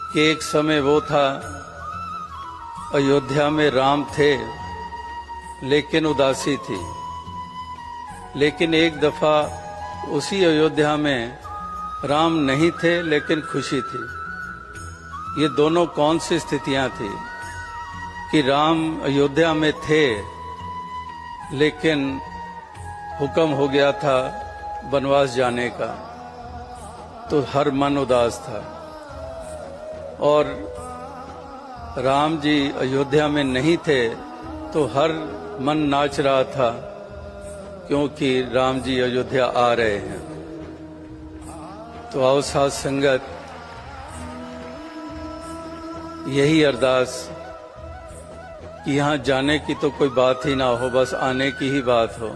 कि एक समय वो था, अयोध्या में राम थे लेकिन उदासी थी। लेकिन एक दफा उसी अयोध्या में राम नहीं थे लेकिन खुशी थी। ये दोनों कौन सी स्थितियां थी कि राम अयोध्या में थे लेकिन हुक्म हो गया था वनवास जाने का, तो हर मन उदास था। और राम जी अयोध्या में नहीं थे तो हर मन नाच रहा था, क्योंकि राम जी अयोध्या आ रहे हैं। तो आओ साथ संगत, यही अरदास कि यहाँ जाने की तो कोई बात ही ना हो, बस आने की ही बात हो।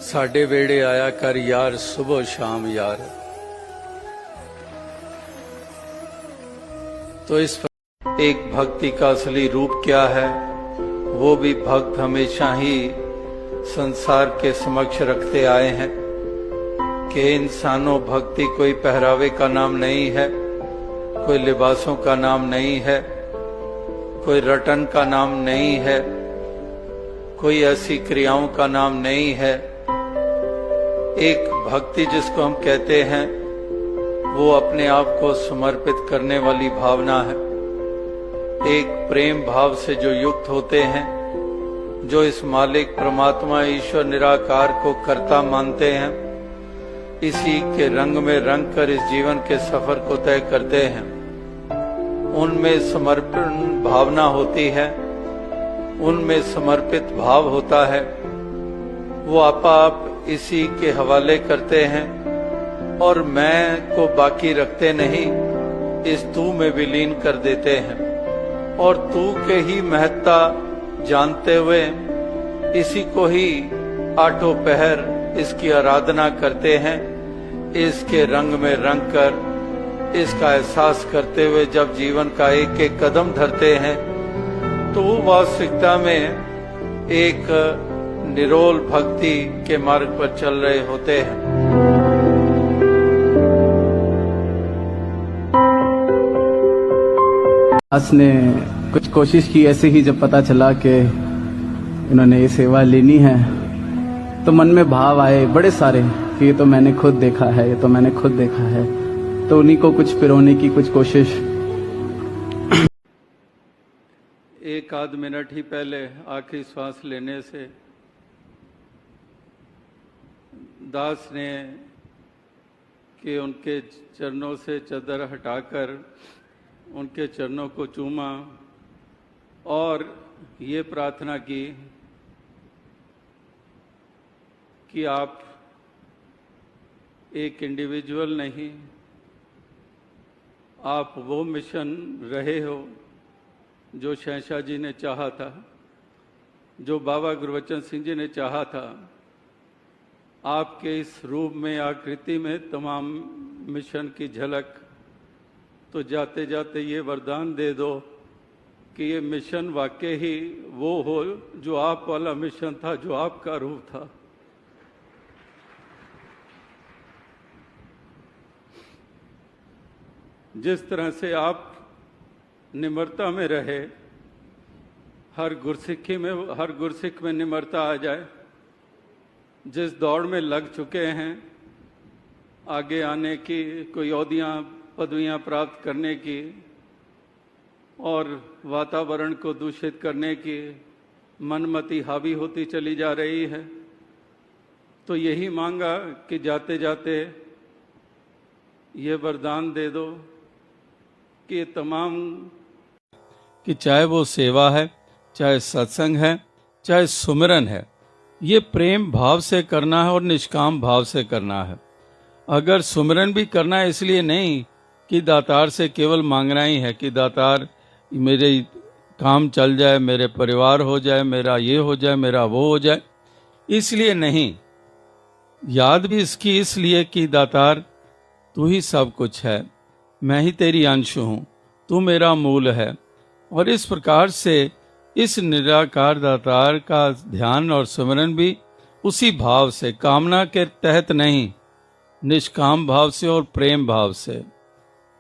साडे वेड़े आया कर यार, सुबह शाम यार। तो इस एक भक्ति का असली रूप क्या है, वो भी भक्त हमेशा ही संसार के समक्ष रखते आए हैं कि इंसानों, भक्ति कोई पहरावे का नाम नहीं है, कोई लिबासों का नाम नहीं है, कोई रटन का नाम नहीं है, कोई ऐसी क्रियाओं का नाम नहीं है। एक भक्ति जिसको हम कहते हैं, वो अपने आप को समर्पित करने वाली भावना है। एक प्रेम भाव से जो युक्त होते हैं, जो इस मालिक परमात्मा ईश्वर निराकार को कर्ता मानते हैं, इसी के रंग में रंग कर इस जीवन के सफर को तय करते हैं। उनमें समर्पण भावना होती है, उनमें समर्पित भाव होता है। वो आप इसी के हवाले करते हैं और मैं को बाकी रखते नहीं, इस तू में विलीन कर देते हैं। और तू के ही महत्ता जानते हुए इसी को ही आठों पहर इसकी आराधना करते हैं। इसके रंग में रंग कर, इसका एहसास करते हुए जब जीवन का एक एक कदम धरते हैं, तो वो वास्तविकता में एक निरोल भक्ति के मार्ग पर चल रहे होते हैं। दास ने कुछ कोशिश की, ऐसे ही जब पता चला कि इन्होंने ये सेवा लेनी है, तो मन में भाव आए बड़े सारे कि ये तो मैंने खुद देखा है, ये तो मैंने खुद देखा है। तो उन्हीं को कुछ पिरोने की कुछ कोशिश। एक आध मिनट ही पहले आखिरी श्वास लेने से दास ने कि उनके चरणों से चादर हटाकर उनके चरणों को चूमा और ये प्रार्थना की कि आप एक इंडिविजुअल नहीं, आप वो मिशन रहे हो जो शहंशाह जी ने चाहा था, जो बाबा गुरबचन सिंह जी ने चाहा था। आपके इस रूप में, आकृति में तमाम मिशन की झलक। तो जाते जाते ये वरदान दे दो कि ये मिशन वाकई ही वो हो जो आप वाला मिशन था, जो आपका रूप था। जिस तरह से आप निम्रता में रहे, हर गुरसिख में निम्रता आ जाए। जिस दौड़ में लग चुके हैं आगे आने की, कोई औहदियां पदवियां प्राप्त करने की और वातावरण को दूषित करने की मनमति हावी होती चली जा रही है, तो यही मांगा कि जाते जाते ये वरदान दे दो कि तमाम, कि चाहे वो सेवा है, चाहे सत्संग है, चाहे सुमिरन है, ये प्रेम भाव से करना है और निष्काम भाव से करना है। अगर सुमिरन भी करना है इसलिए नहीं कि दातार से केवल मांगना ही है कि दातार मेरे काम चल जाए, मेरे परिवार हो जाए, मेरा ये हो जाए, मेरा वो हो जाए, इसलिए नहीं। याद भी इसकी इसलिए कि दातार तू ही सब कुछ है, मैं ही तेरी अंश हूँ, तू मेरा मूल है। और इस प्रकार से इस निराकार दातार का ध्यान और सुमिरन भी उसी भाव से, कामना के तहत नहीं, निष्काम भाव से और प्रेम भाव से।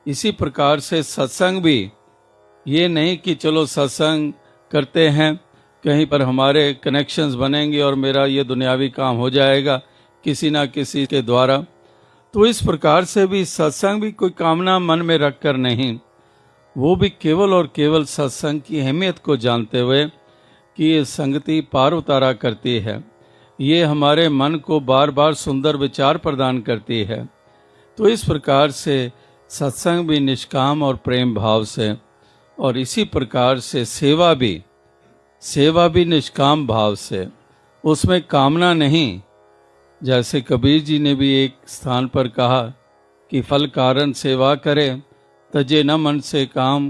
इसी प्रकार से सत्संग भी ये नहीं कि चलो सत्संग करते हैं, कहीं पर हमारे कनेक्शंस बनेंगे और मेरा ये दुनियावी काम हो जाएगा किसी ना किसी के द्वारा। तो इस प्रकार से भी सत्संग भी कोई कामना मन में रखकर नहीं, वो भी केवल और केवल सत्संग की अहमियत को जानते हुए कि ये संगति पार उतारा करती है, ये हमारे मन को बार बार सुंदर विचार प्रदान करती है। तो इस प्रकार से सत्संग भी निष्काम और प्रेम भाव से, और इसी प्रकार से सेवा भी निष्काम भाव से, उसमें कामना नहीं। जैसे कबीर जी ने भी एक स्थान पर कहा कि फल कारण सेवा करे, तजे न मन से काम,